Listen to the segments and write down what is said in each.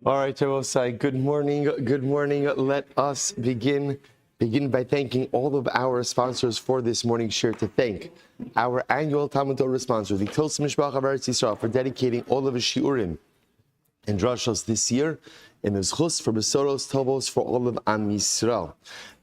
All right, Shevuos, good morning. Good morning. Let us begin by thanking all of our sponsors for this morning's share. To thank our annual Talmud Torah sponsor, the Tilsim Mishpach of Eretz Yisrael, for dedicating all of his shiurim and drashos this year, and the Zchus for Besoros Tovos for all of Am Yisrael.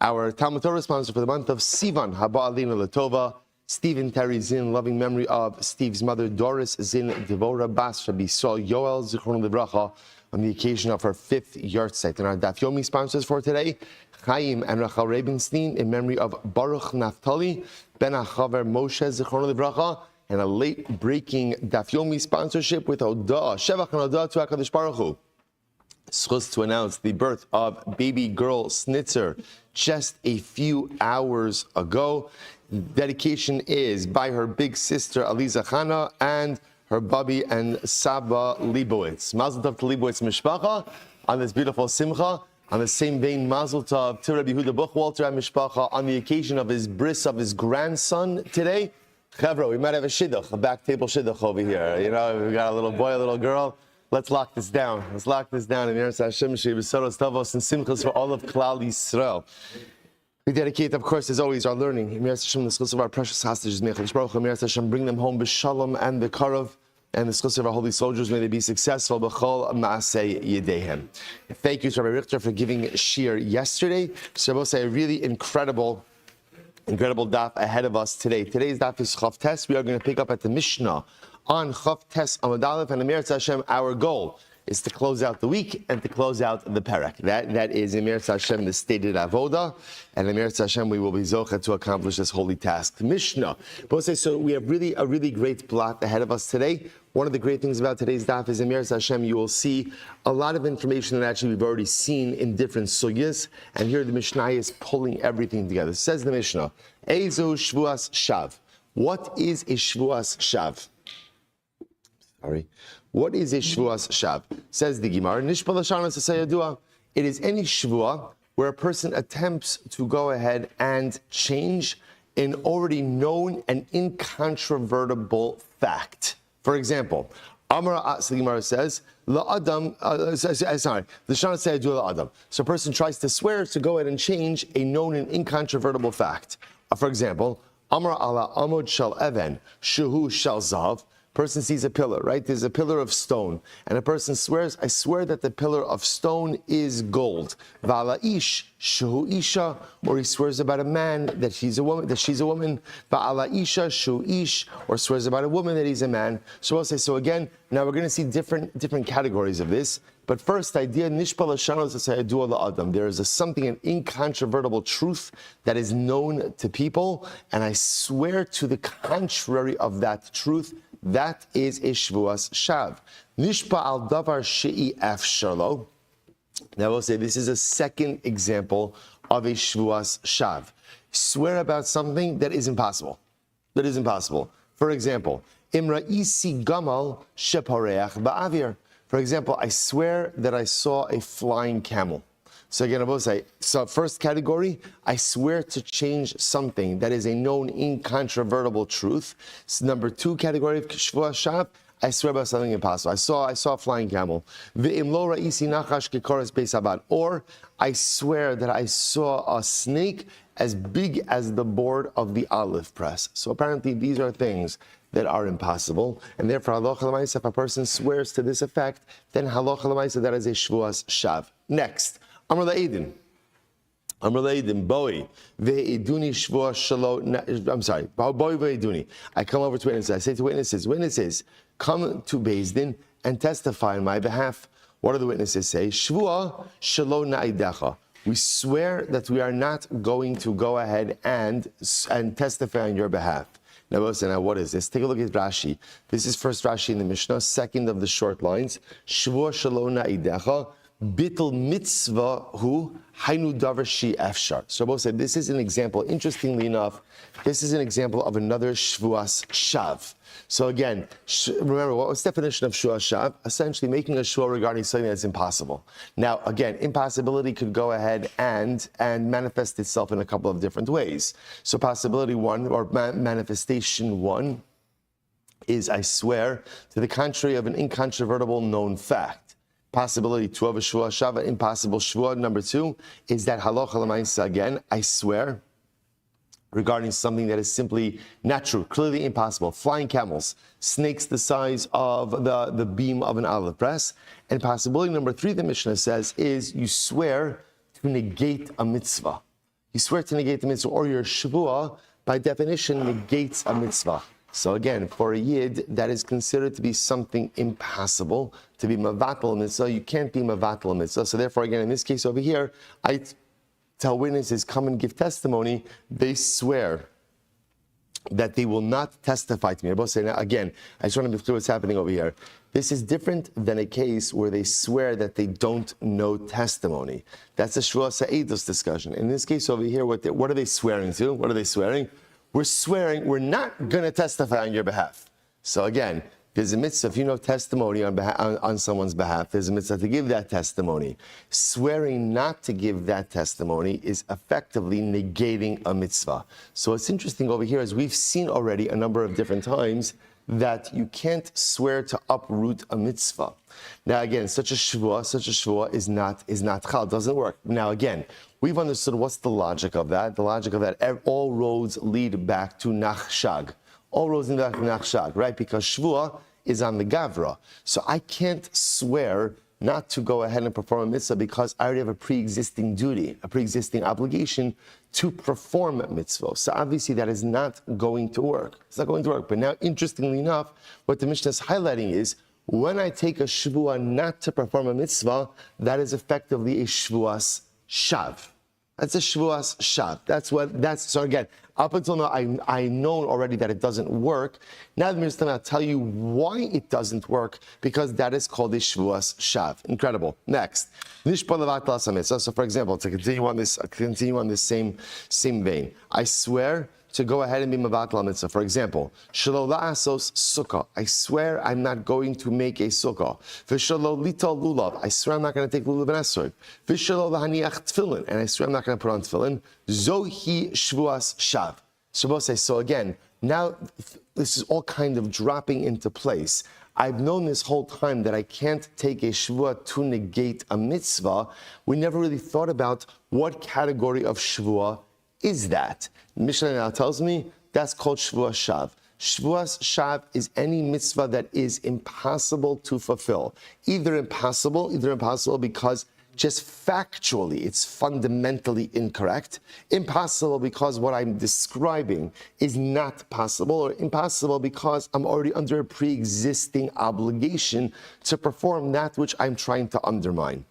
Our Talmud Torah sponsor for the month of Sivan, Haba Alina Latova, Stephen Terry Zin, loving memory of Steve's mother, Doris Zin Devora Bas Rabbi Saul Yoel Zichron Livracha, on the occasion of her 5th yahrzeit. And our Daf Yomi sponsors for today, Chaim and Rachel Rabenstein, in memory of Baruch Naftali, Ben Achaver Moshe Zichron Livracha, and a late-breaking Daf Yomi sponsorship with Odah, Shevach and Odah to HaKadosh Baruch Hu. Schus to announce the birth of baby girl Snitzer just a few hours ago. Dedication is by her big sister Aliza Chana and her Bubby and Saba Leibowitz. Mazel tov to Leibowitz Mishpacha on this beautiful simcha. On the same vein, Mazel tov to Rabbi Yehuda Buchwalter and Mishpacha on the occasion of his bris of his grandson today. Chevra, we might have a shidduch, a back table shidduch over here. You know, we got a little boy, a little girl. Let's lock this down. Let's lock this down. In Yeretz Hashem, Shevuos Tovos and Simchas for all of Klal Yisrael. We dedicate, of course, as always, our learning. In Yeretz Hashem, the schus of our precious hostages, Mechadosh Baruch Hu, Yeretz Hashem, bring them home b'shalom and b'karav, and the schus of our holy soldiers, may they be successful b'chol ma'aseh yedehem. Thank you to Rabbi Richter for giving shir yesterday. So I will say a really incredible daf ahead of us today. Today's daf is Chav Tes. We are going to pick up at the Mishnah on Chav Tes Amud Aleph, and Yeretz Hashem, our goal is to close out the week and to close out the Perek. That is Yeretz Hashem, the stated avoda, and Yeretz Hashem, we will be zocha to accomplish this holy task. Mishnah. So we have a really great plot ahead of us today. One of the great things about today's daf is in Yeretz Hashem, you will see a lot of information that actually we've already seen in different sugyas, and here the Mishnah is pulling everything together. Says the Mishnah, Eizu Shevuos Shav. What is a Shevuos Shav? What is a Shevuos Shav? Says the Gemara, Nishpa Lashana Sasayadua. It is any Shevua where a person attempts to go ahead and change an already known and incontrovertible fact. For example, Amar the Gemara says, La'adam, Lashana Sayadua La'adam. So a person tries to swear to go ahead and change a known and incontrovertible fact. For example, Amar ala Amod Shal Even, Shuhu Shal Zav. Person sees a pillar, right? There's a pillar of stone, and a person swears, I swear that the pillar of stone is gold. Va'ala ish, shu isha, or he swears about a man that she's a woman. Va'ala isha, shu ish, or swears about a woman that he's a man. So I'll say, so again, now we're going to see different categories of this. But first, idea nishpa l'shanos asayadua la'adam. There is something, an incontrovertible truth that is known to people, and I swear to the contrary of that truth. That is a Shevuos Shav. Nishpa al davar she'i efshalo. Now we'll say this is a second example of a Shevuos Shav. Swear about something that is impossible. For example, Imra isi gamal shepareach ba'avir. For example, I swear that I saw a flying camel. So again, I will say, so first category, I swear to change something that is a known incontrovertible truth. So number two category of Shevuos Shav, I swear about something impossible. I saw a flying camel. Or I swear that I saw a snake as big as the board of the olive press. So apparently these are things that are impossible, and therefore halacha l'maisa, if a person swears to this effect, then halacha l'maisa, that is a Shevuos Shav. Next. Amar la'edin, boi ve'eduni shvuah shalo. I'm sorry, boi ve'eduni. I come over to witnesses. I say to witnesses, come to Beis Din and testify on my behalf. What do the witnesses say? Shvuah shalo na'idecha. We swear that we are not going to go ahead and testify on your behalf. Now what is this? Take a look at Rashi. This is first Rashi in the Mishnah, second of the short lines. Shvuah shalo na'idecha. Bittul mitzvah hu hainu davar shi efshar. So both said this is an example. Interestingly enough, this is an example of another Shevuos Shav. So again, remember, what was the definition of Shevuos Shav? Essentially making a shvuah regarding something that's impossible. Now, again, impossibility could go ahead and manifest itself in a couple of different ways. So possibility one, or manifestation one, is I swear to the contrary of an incontrovertible known fact. Possibility two of a Shevuos Shav, impossible Shevuah. Number two is that halacha l'maisa again, I swear regarding something that is simply not true, clearly impossible. Flying camels, snakes the size of the beam of an olive press. And possibility number three, the Mishnah says, is you swear to negate a mitzvah. You swear to negate the mitzvah, or your Shevuah, by definition, negates a mitzvah. So again, for a Yid, that is considered to be something impossible, to be mavatal mitzvah. You can't be mavatal mitzvah. So therefore, again, in this case over here, I tell witnesses, come and give testimony. They swear that they will not testify to me. I both say, now again, I just want to be clear what's happening over here. This is different than a case where they swear that they don't know testimony. That's a Shevuos Ha'edus discussion. In this case over here, what are they swearing to? What are they swearing? We're swearing we're not going to testify on your behalf. So again, there's a mitzvah, if you know testimony on someone's behalf, there's a mitzvah to give that testimony. Swearing not to give that testimony is effectively negating a mitzvah. So what's interesting over here is we've seen already a number of different times that you can't swear to uproot a mitzvah. Now again, such a shvuah is not chal, doesn't work. Now again, we've understood what's the logic of that. The logic of that, all roads lead back to nachshag. All roads lead back to nachshag, right? Because shvuah is on the gavra. So I can't swear not to go ahead and perform a mitzvah because I already have a pre-existing duty, a pre-existing obligation to perform a mitzvah. So obviously that is not going to work. It's not going to work. But now, interestingly enough, what the Mishnah is highlighting is when I take a shvuah not to perform a mitzvah, that is effectively a shvuas shav. That's a Shevuos Shav. So again, up until now, I know already that it doesn't work. Now the Mishnah will tell you why it doesn't work, because that is called a Shevuos Shav. Incredible. Next. So for example, to continue on this same vein, I swear to go ahead and be mavatla mitzvah. For example, shelo la'asos sukkah. I swear I'm not going to make a sukkah. V'shelo litol lulav. I swear I'm not going to take lulav and esrog. V'shelo lahaniach tefillin. And I swear I'm not going to put on tefillin. Zohi shvuas shav. Shabbos says, so again, now this is all kind of dropping into place. I've known this whole time that I can't take a shvuah to negate a mitzvah. We never really thought about what category of shvuah is that. Mishnah now tells me that's called Shevuos Shav. Shevuos Shav is any mitzvah that is impossible to fulfill. Either impossible because just factually it's fundamentally incorrect. Impossible because what I'm describing is not possible, or impossible because I'm already under a pre-existing obligation to perform that which I'm trying to undermine.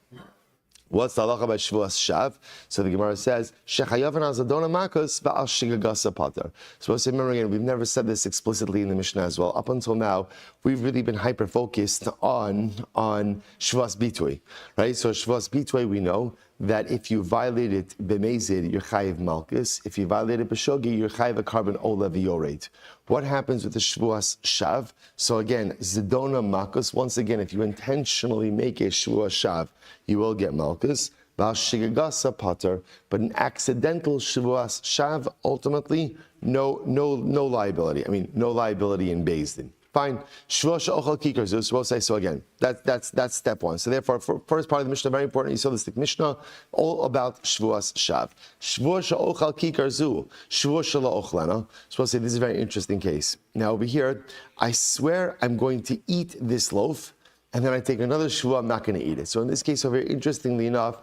What's the halacha about Shevuos Shav? So the Gemara says, Shechayav and Azadona Makos va'al Shigagasa Pater. So remember again, we've never said this explicitly in the Mishnah as well. Up until now, we've really been hyper-focused on Shevuos Bitui, right? So Shevuos Bitui, we know that if you violate it b'mezid, you're chayiv malchus. If you violate it b'shogi, you're chayiv a carbon ola v'yored. What happens with the Shevuos Shav? So again, zidona malchus. Once again, if you intentionally make a Shevuos Shav, you will get malchus. V'al shigagasa pater. But an accidental Shevuos Shav, ultimately, no liability. I mean, no liability in Beis Din. Fine. Shevuos she'ochal kikar zu. So we'll say so again. That's step one. So therefore, for first part of the Mishnah, very important. You saw this Mishnah all about Shevuos Shav. Shevuos she'ochal kikar zu. Shevuos she'lo ochlena. So we'll say this is a very interesting case. Now over here, I swear I'm going to eat this loaf, and then I take another Shevuah, I'm not going to eat it. So in this case over here, interestingly enough,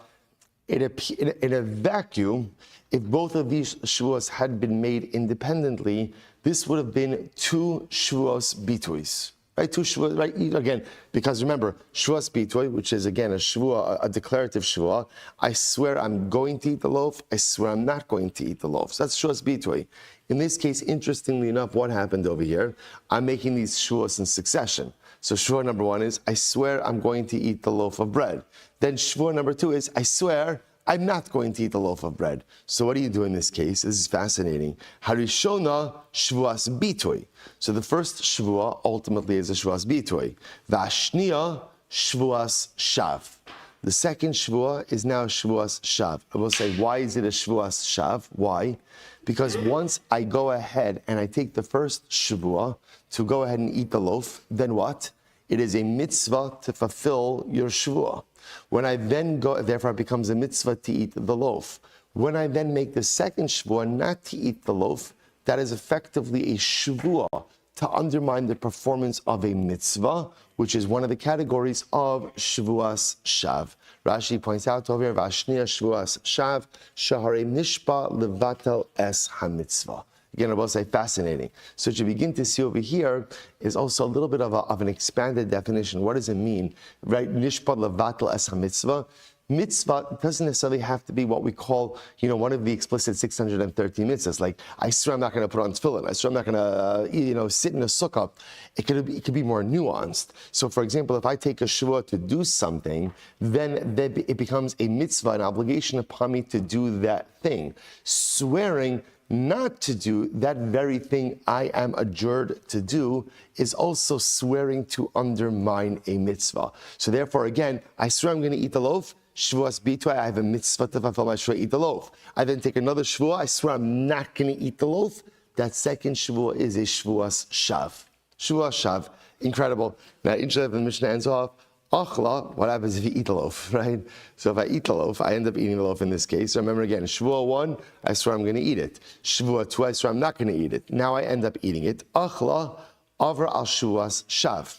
in a vacuum, if both of these Shevuos had been made independently, this would have been two Shevuos Bituis, right? Two Shevuos, right? Again, because remember, Shevuos Bitui, which is again a Shevuah, a declarative Shevuah, I swear I'm going to eat the loaf, I swear I'm not going to eat the loaf. So that's Shevuos Bitui. In this case, interestingly enough, what happened over here? I'm making these Shevuos in succession. So Shevuah number one is, I swear I'm going to eat the loaf of bread. Then Shevuah number two is, I swear I'm not going to eat the loaf of bread. So what do you do in this case? This is fascinating. Harishona Shevuas Bitui. So the first Shevuah ultimately is a Shevuas Bitui. Vashnia Shevuas Shav. The second Shevuah is now Shevuos Shav. I will say, why is it a Shevuos Shav? Why? Because once I go ahead and I take the first Shevuah to go ahead and eat the loaf, then what? It is a mitzvah to fulfill your Shevuah. When I then go, therefore it becomes a mitzvah to eat the loaf. When I then make the second Shevuah not to eat the loaf, that is effectively a Shevuah to undermine the performance of a mitzvah, which is one of the categories of Shevuos Shav. Rashi points out over here, Vashniya Shevuos Shav, Shahare Nishpa Levatel Es HaMitzvah. Again, I will say fascinating. So what you begin to see over here is also a little bit of an expanded definition. What does it mean? Right? Nishpa Levatel Es HaMitzvah. Mitzvah doesn't necessarily have to be what we call, one of the explicit 613 mitzvahs. Like, I swear I'm not going to put on tefillin. I swear I'm not going to, sit in a sukkah. It could be more nuanced. So, for example, if I take a shvuah to do something, then it becomes a mitzvah, an obligation upon me to do that thing. Swearing not to do that very thing I am adjured to do is also swearing to undermine a mitzvah. So therefore, again, I swear I'm going to eat the loaf. Shevuos Bitwa, I have a mitzvah to fulfill my shvuah, eat the loaf. I then take another shvuah, I swear I'm not going to eat the loaf. That second shvuah is a Shevuos Shav. Shevuos Shav, incredible. Now, interesting, the Mishnah ends off, Achla, what happens if you eat the loaf, right? So if I eat the loaf, I end up eating the loaf in this case. So remember again, Shevuah 1, I swear I'm going to eat it. Shevuah 2, I swear I'm not going to eat it. Now I end up eating it. Achla, over al Shevuos Shav.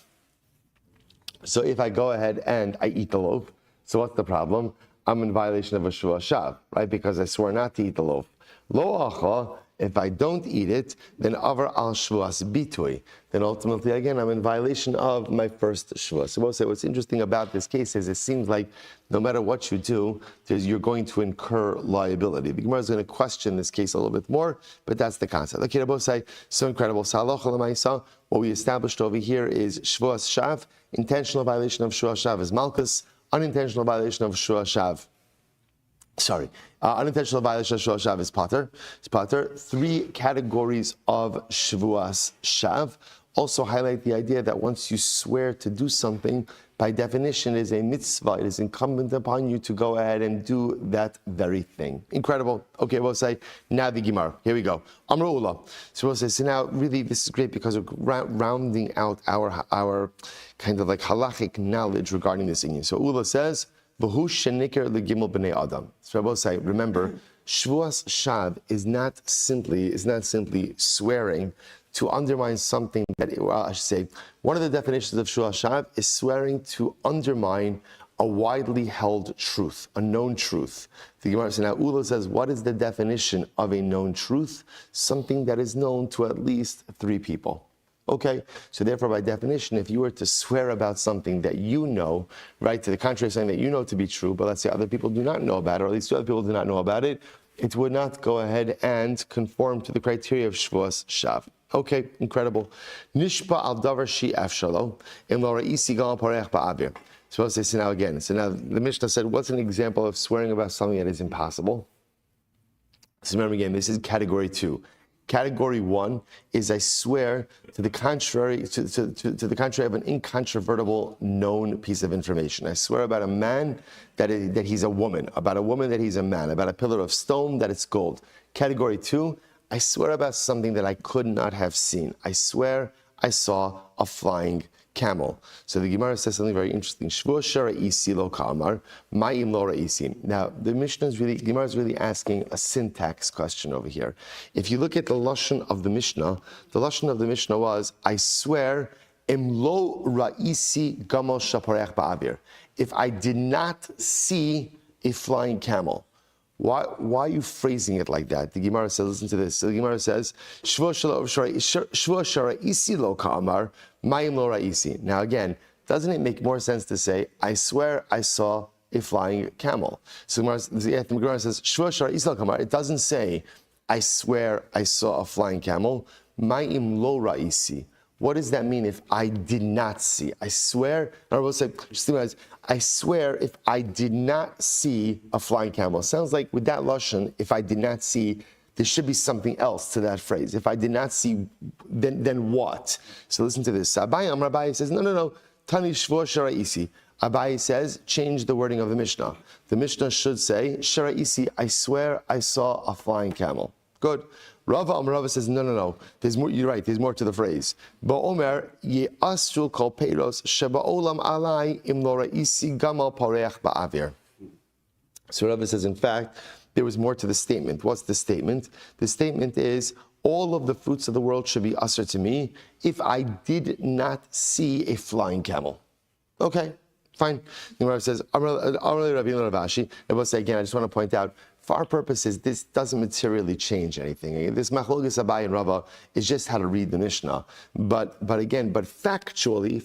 So if I go ahead and I eat the loaf, so what's the problem? I'm in violation of a Shevuos Shav, right? Because I swore not to eat the loaf. Lo acha, if I don't eat it, then avar al Shevuos bitui. Then ultimately, again, I'm in violation of my first Shevuah. So we'll say what's interesting about this case is it seems like no matter what you do, you're going to incur liability. The Gemara is going to question this case a little bit more, but that's the concept. Okay, Rabbi say, so incredible. What we established over here is Shevuos Shav. Intentional violation of Shevuos Shav is Malchus. Unintentional violation of Shevuos Shav. Unintentional violation of Shevuos Shav is Pater. It's Pater. 3 categories of Shevuos Shav also highlight the idea that once you swear to do something, by definition, it is a mitzvah. It is incumbent upon you to go ahead and do that very thing. Incredible. Okay, we'll say, now the Gemara. Here we go. Amru Ula. So we'll say, so now really this is great because we're rounding out our kind of like halachic knowledge regarding this thing. So Ula says, V'hu shenikar legimel b'nei adam. So I will say, remember, Shevuos Shav is not simply swearing to undermine something that, I should say, one of the definitions of Shevuos Shav is swearing to undermine a widely held truth, a known truth. The Gemara says, now Ula says, what is the definition of a known truth? Something that is known to at least 3 people. Okay, so therefore, by definition, if you were to swear about something that you know, right, to the contrary of something that you know to be true, but let's say other people do not know about it, or at least 2 other people do not know about it, it would not go ahead and conform to the criteria of Shevuos Shav. Okay, incredible. Nishpa al davar shi afshalo in lora isi gal parech ba'avir. So let's say now again. So now the Mishnah said, what's an example of swearing about something that is impossible? So remember again, this is category 2. Category 1 is I swear to the contrary to the contrary of an incontrovertible known piece of information. I swear about a man that he's a woman, about a woman that he's a man, about a pillar of stone that it's gold. Category 2, I swear about something that I could not have seen. I swear I saw a flying camel. So the Gemara says something very interesting. Shevuos shara'isi lo ka'amar, ma'im lo ra'isi. Now, the Gemara is really asking a syntax question over here. If you look at the lashon of the Mishnah was, I swear, em lo ra'isi gamal shaparech ba'avir. If I did not see a flying camel. Why are you phrasing it like that? The Gemara says, listen to this. So the Gemara says, Shevuos shara'isi lo ka'amar, ma'im lo ra'isi. Now again, doesn't it make more sense to say, I swear I saw a flying camel? So the Gemara says, Shevuos shara'isi lo ka'amar. It doesn't say, I swear I saw a flying camel, ma'im lo ra'isi. What does that mean if I did not see? I swear, or I will say, I swear if I did not see a flying camel. Sounds like with that lashon, if I did not see, there should be something else to that phrase. If I did not see, then what? So listen to this. Rabbi says, no. Tani Shevuos shara'isi. Abaye says, change the wording of the Mishnah. The Mishnah should say, Shara'isi, I swear I saw a flying camel. Good. Rava says, no. There's more. You're right. There's more to the phrase. Ba'omer ye'asru kol peiros sheba'olam alai im lo ra'isi gamal pareach ba'avir. So Rava says, in fact, there was more to the statement. What's the statement? The statement is, all of the fruits of the world should be usher to me if I did not see a flying camel. Okay, fine. The Rava says, I will say again, I just want to point out, for our purposes, this doesn't materially change anything. This Machlokes Abaye and Rava is just how to read the Mishnah. But factually,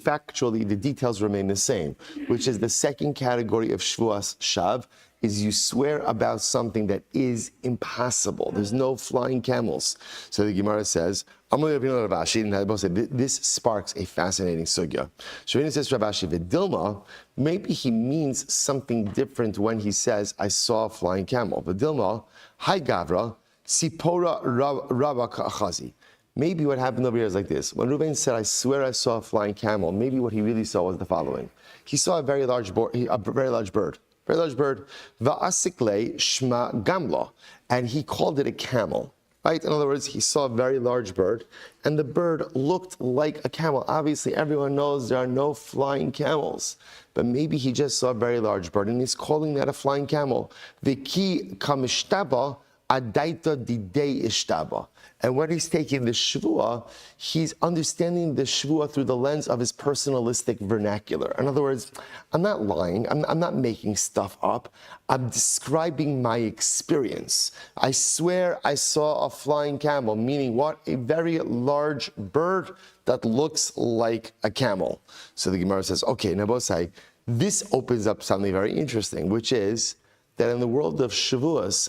the details remain the same, which is the second category of Shevuos Shav, is you swear about something that is impossible. There's no flying camels. So the Gemara says, this sparks a fascinating sugya. Shavina says, Rabashi, Vidilma, maybe he means something different when he says, I saw a flying camel. Vidilma, Hi Gavra, Sipora Rabaka Achazi. Maybe what happened over here is like this. When Reuven said, I swear I saw a flying camel, maybe what he really saw was the following. He saw a very large bird. Va'asikle shma gamla, and he called it a camel. Right? In other words, he saw a very large bird, and the bird looked like a camel. Obviously, everyone knows there are no flying camels, but maybe he just saw a very large bird, and he's calling that a flying camel. V'ki kamishtaba adaita didei ishtaba. And when he's taking the Shevuah, he's understanding the Shevuah through the lens of his personalistic vernacular. In other words, I'm not lying, I'm not making stuff up, I'm describing my experience. I swear I saw a flying camel, meaning what? A very large bird that looks like a camel. So the Gemara says, okay, Nabosai, this opens up something very interesting, which is that in the world of Shevuos,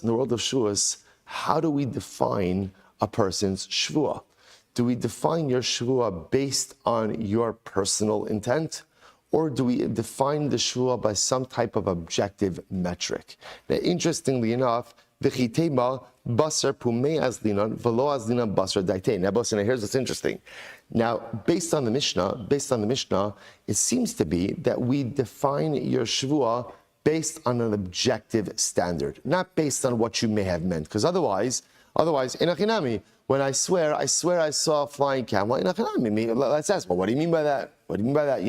how do we define a person's Shevuah? Do we define your Shevuah based on your personal intent? Or do we define the Shevuah by some type of objective metric? Now, interestingly enough, v'chitema basar pumei azlinan v'lo azlinan basar daitei. Now, here's what's interesting. Now, based on the Mishnah, it seems to be that we define your Shevuah based on an objective standard, not based on what you may have meant. Because otherwise, in Achinami, when I swear I saw a flying camel. In Achinami, let's ask, well, what do you mean by that? What do you mean by that?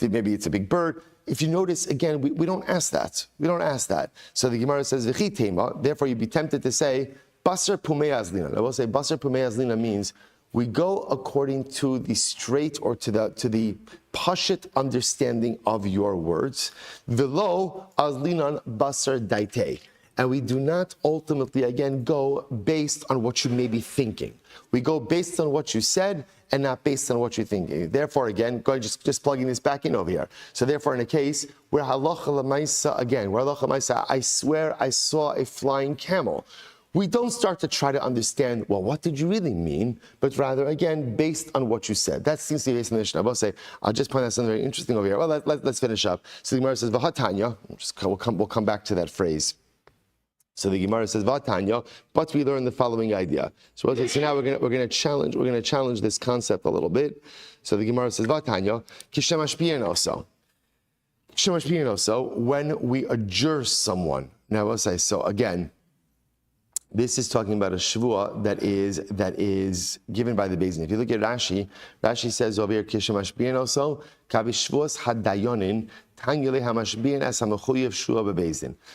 Maybe it's a big bird. If you notice, again, we don't ask that. We don't ask that. So the Gemara says, V'chi tema, therefore you'd be tempted to say, Basar Pumei Azlina. I will say, Basar Pumei Azlina means we go according to the straight or to the pashut understanding of your words. V'lo Azlinan Basar Daitei. And we do not ultimately, again, go based on what you may be thinking. We go based on what you said and not based on what you're thinking. Therefore, again, just plugging this back in over here. So therefore, in a case where halacha l'maisa, I swear I saw a flying camel. We don't start to try to understand, well, what did you really mean? But rather, again, based on what you said. That seems to be based on the Mishnah. I'll just point out something very interesting over here. Well, let's finish up. So the Gemara says, V'hatanya, we'll come back to that phrase. So the Gemara says, Vatanya, but we learn the following idea. So now we're going to challenge this concept a little bit. So the Gemara says, Vatanya, Kishemashpiyanoso, when we adjure someone. Now we'll say, so again, this is talking about a Shevuah that is given by the Beis Din. If you look at Rashi says over here, Kishemashpiyanoso, Kavishvuos hadayonin,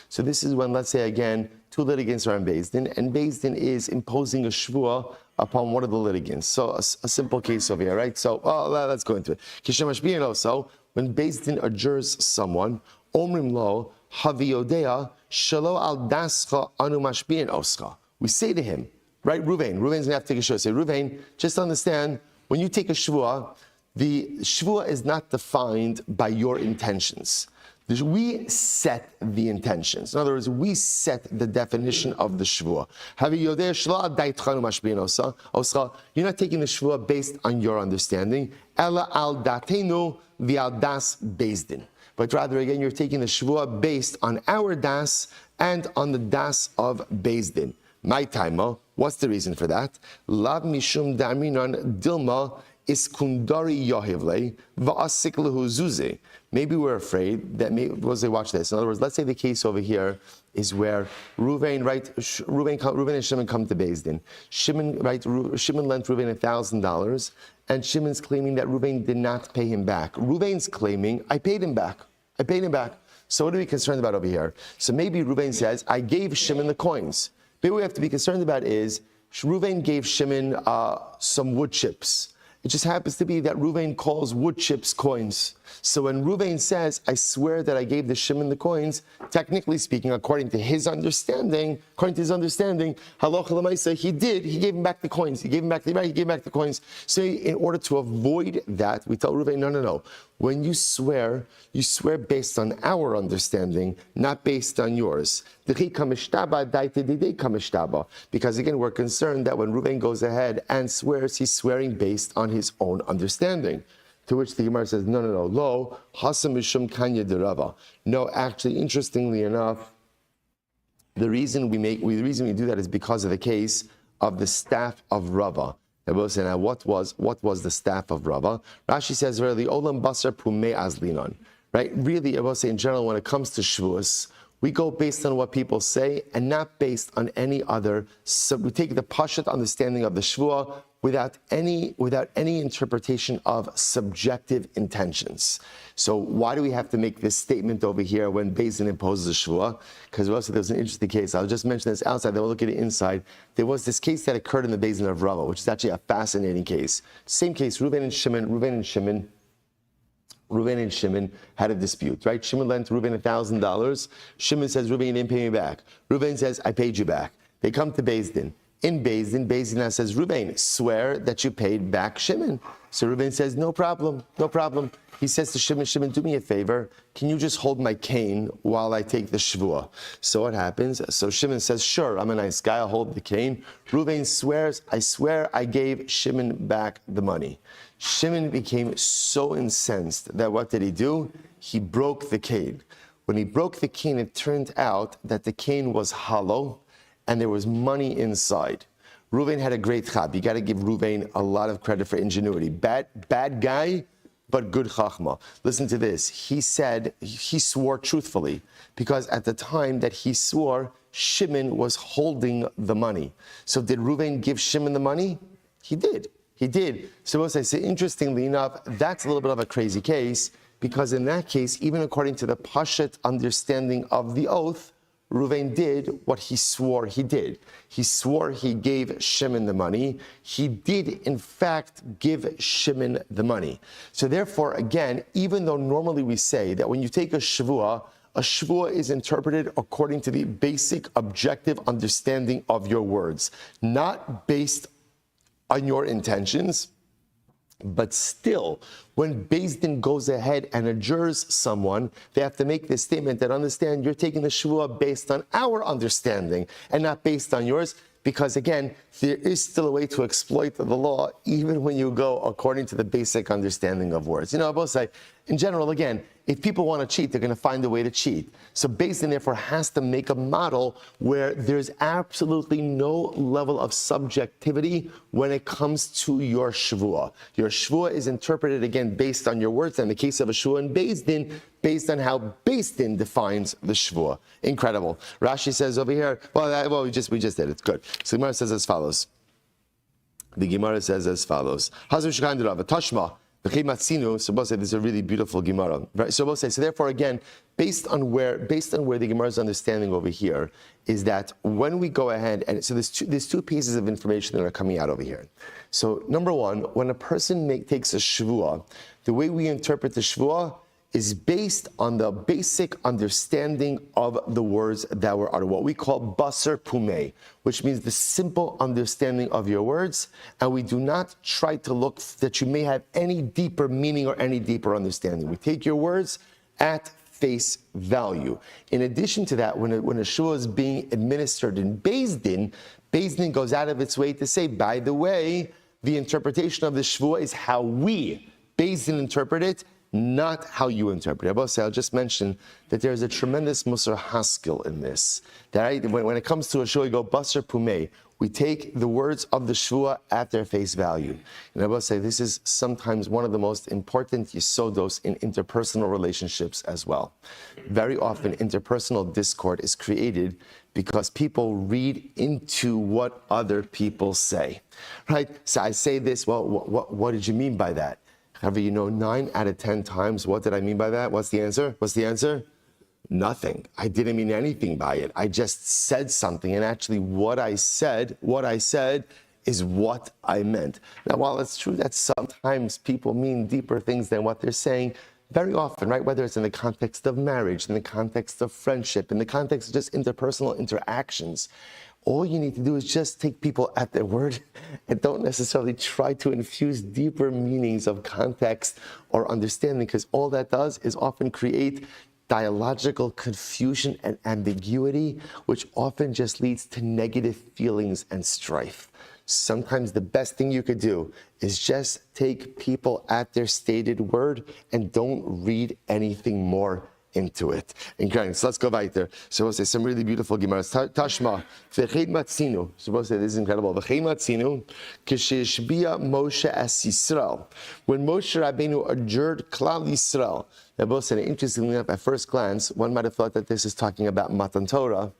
so this is when, let's say again, two litigants are in Beis Din, and Beis Din is imposing a shvuah upon one of the litigants. So a simple case over here, right? So let's go into it. So when Beis Din adjures someone, Omrim lo haviyodea shalo al dascha anu mashbiin oscha. We say to him, right? Reuven's going to have to take a shvuah. Say, Reuven, just understand, when you take a shvuah, the shvuah is not defined by your intentions. We set the intentions. In other words, we set the definition of the shvuah. You're not taking the shvuah based on your understanding. Ela al datenu v'al das Beis Din. But rather, again, you're taking the shvuah based on our das and on the das of Beis Din. My taimo, what's the reason for that? Lav mishum da'aminan dilma iskundari yohivle va'asik lehu zuzi. Maybe we're afraid that watch this. In other words, let's say the case over here is where Reuven and Shimon come to Beis Din. Shimon lent Reuven $1,000, and Shimon's claiming that Reuven did not pay him back. Reuven's claiming, I paid him back. So what are we concerned about over here? So maybe Reuven says, I gave Shimon the coins. Maybe what we have to be concerned about is, Reuven gave Shimon some wood chips. It just happens to be that Reuven calls wood chips coins. So when Reuven says, I swear that I gave the Shimon the coins, technically speaking, according to his understanding, halacha l'maisa, he gave him back the coins. He gave him back the coins. So in order to avoid that, we tell Reuven, no. When you swear based on our understanding, not based on yours. Because again, we're concerned that when Reuven goes ahead and swears, he's swearing based on his own understanding. To which the Gemara says, no, lo, hasam mishum kanya derava. No, actually, interestingly enough, the reason we do that is because of the case of the staff of Rava. Now, what was the staff of Rava? Rashi says, really, olam basar pumei azlinon. Right? Really, I will say in general, when it comes to Shevuos, we go based on what people say and not based on any other. So we take the Pashat understanding of the Shevuah without any interpretation of subjective intentions. So why do we have to make this statement over here when Beis Din imposes a Shevuah? Because also there was an interesting case. I'll just mention this outside, then we'll look at it inside. There was this case that occurred in the Beis Din of Rava, which is actually a fascinating case. Same case, Reuven and Shimon had a dispute, right? Shimon lent Reuven $1,000. Shimon says, Reuven, you didn't pay me back. Reuven says, I paid you back. They come to Beis Din. In Beis Din now says, Reuven, swear that you paid back Shimon. So Reuven says, no problem. He says to Shimon, do me a favor. Can you just hold my cane while I take the Shevuah? So what happens? So Shimon says, sure, I'm a nice guy, I'll hold the cane. Reuven swears, I swear I gave Shimon back the money. Shimon became so incensed that what did he do? He broke the cane. When he broke the cane, it turned out that the cane was hollow and there was money inside. Reuven had a great chab. You got to give Reuven a lot of credit for ingenuity. Bad guy, but good chachma. Listen to this. He said, he swore truthfully, because at the time that he swore, Shimon was holding the money. So did Reuven give Shimon the money? He did. So as I say, interestingly enough, that's a little bit of a crazy case, because in that case, even according to the Pashat understanding of the oath, Reuven did what he swore he did. He swore he gave Shimon the money. He did, in fact, give Shimon the money. So therefore, again, even though normally we say that when you take a Shevuah is interpreted according to the basic objective understanding of your words, not based on your intentions. But still, when Beis Din goes ahead and adjures someone, they have to make this statement that understand you're taking the Shevuah based on our understanding and not based on yours. Because again, there is still a way to exploit the law even when you go according to the basic understanding of words. I will say, in general, again, if people want to cheat, they're going to find a way to cheat. So Beis Din therefore has to make a model where there's absolutely no level of subjectivity when it comes to your Shevuah. Your Shevuah is interpreted again based on your words. In the case of a Shevuah in Beis Din, based on how Beis Din defines the Shevuah. Incredible. Rashi says over here, we just did it. It's good. So the Gemara says as follows. Hazar Shekhan Rava Tashma. So both say this is a really beautiful Gemara. Right? So both say, so therefore again, based on where the Gemara's understanding over here is that when we go ahead and so there's two pieces of information that are coming out over here. So number one, when a person takes a Shevuah, the way we interpret the Shevuah is based on the basic understanding of the words that were uttered, what we call basar pumei, which means the simple understanding of your words, and we do not try to look that you may have any deeper meaning or any deeper understanding. We take your words at face value. In addition to that, when a Shevuah is being administered in Beis Din goes out of its way to say, by the way, the interpretation of the Shevuah is how we, Beis Din, interpret it, not how you interpret it. I'll just mention that there's a tremendous musar haskell in this. That when it comes to a shul, you go basar pumei. We take the words of the shvua at their face value. And I will say this is sometimes one of the most important yisodos in interpersonal relationships as well. Very often interpersonal discord is created because people read into what other people say, right? So I say this, well, what did you mean by that? However, 9 out of 10 times, what did I mean by that? What's the answer? Nothing. I didn't mean anything by it. I just said something, and actually what I said is what I meant. Now, while it's true that sometimes people mean deeper things than what they're saying, very often, right, whether it's in the context of marriage, in the context of friendship, in the context of just interpersonal interactions, all you need to do is just take people at their word and don't necessarily try to infuse deeper meanings of context or understanding, because all that does is often create dialogical confusion and ambiguity, which often just leads to negative feelings and strife. Sometimes the best thing you could do is just take people at their stated word and don't read anything more into it. Incredible. So let's go right there. So we'll say some really beautiful Gemaras. Tashma, v'chein matzinu. So we'll say this is incredible. V'chein matzinu, k'sheshbia Moshe as Yisrael. When Moshe Rabbeinu adjured Klal Yisrael, they both said, interestingly enough, at first glance, one might have thought that this is talking about Matan Torah.